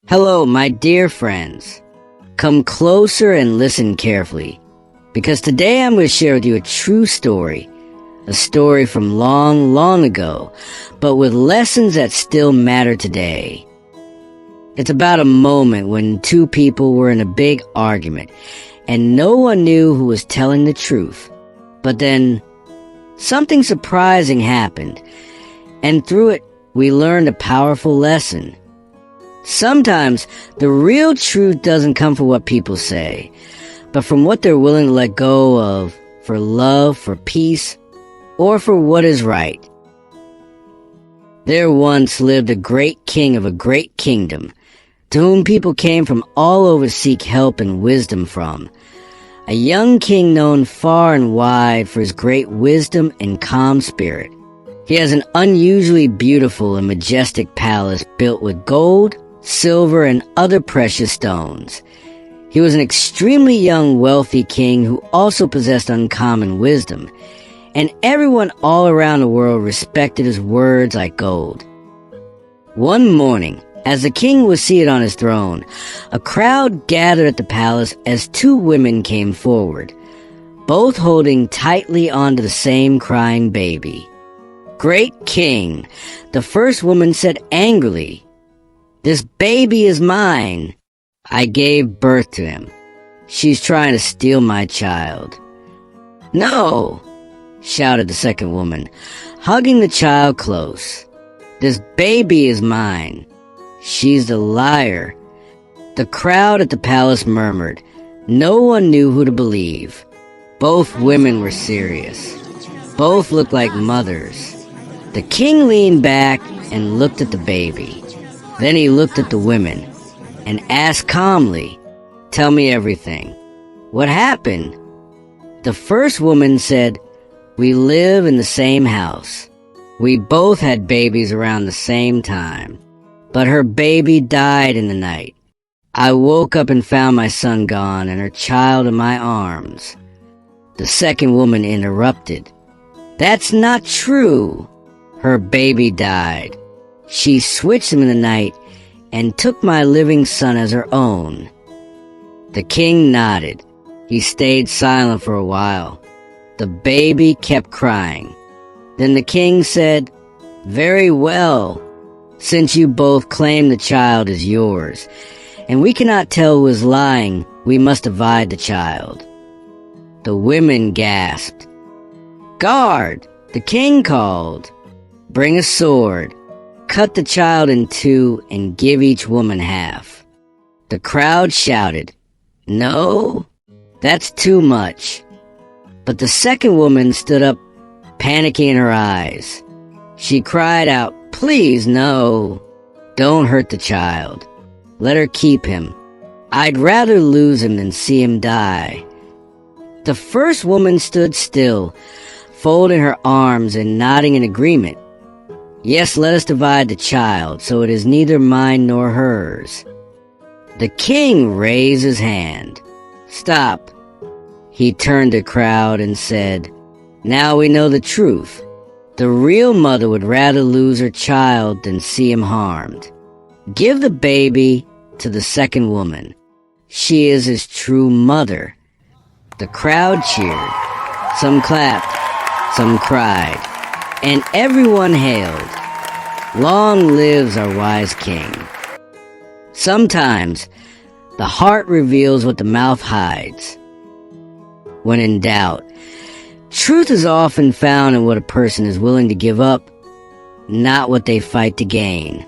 Hello, my dear friends. Come closer and listen carefully, because today I'm going to share with you a true story, a story from long, long ago, but with lessons that still matter today. It's about a moment when two people were in a big argument, and no one knew who was telling the truth. But then, something surprising happened, and through it, we learned a powerful lesson. Sometimes, the real truth doesn't come from what people say, but from what they're willing to let go of for love, for peace, or for what is right. There once lived a great king of a great kingdom, to whom people came from all over to seek help and wisdom from. A young king known far and wide for his great wisdom and calm spirit. He has an unusually beautiful and majestic palace built with gold, silver, and other precious stones. He was an extremely young, wealthy king who also possessed uncommon wisdom, and everyone all around the world respected his words like gold. One morning, as the king was seated on his throne, a crowd gathered at the palace as two women came forward, both holding tightly onto the same crying baby. "Great king," the first woman said angrily, "this baby is mine. I gave birth to him. She's trying to steal my child." "No," shouted the second woman, hugging the child close. "This baby is mine. She's the liar." The crowd at the palace murmured. No one knew who to believe. Both women were serious. Both looked like mothers. The king leaned back and looked at the baby. Then he looked at the women and asked calmly, "Tell me everything. What happened?" The first woman said, "We live in the same house. We both had babies around the same time. But her baby died in the night. I woke up and found my son gone and her child in my arms." The second woman interrupted. "That's not true. Her baby died. She switched him in the night and took my living son as her own." The king nodded. He stayed silent for a while. The baby kept crying. Then the king said, "Very well. Since you both claim the child is yours, and we cannot tell who is lying, we must divide the child." The women gasped. "Guard!" the king called. "Bring a sword. Cut the child in two and give each woman half." The crowd shouted, "No, that's too much." But the second woman stood up, panicking in her eyes. She cried out, "Please, no. Don't hurt the child. Let her keep him. I'd rather lose him than see him die." The first woman stood still, folding her arms and nodding in agreement. "Yes, let us divide the child, so it is neither mine nor hers." The king raised his hand. "Stop." He turned to the crowd and said, "Now we know the truth. The real mother would rather lose her child than see him harmed. Give the baby to the second woman. She is his true mother." The crowd cheered. Some clapped, some cried, and everyone hailed, "Long lives our wise king." Sometimes, the heart reveals what the mouth hides. When in doubt, truth is often found in what a person is willing to give up, not what they fight to gain.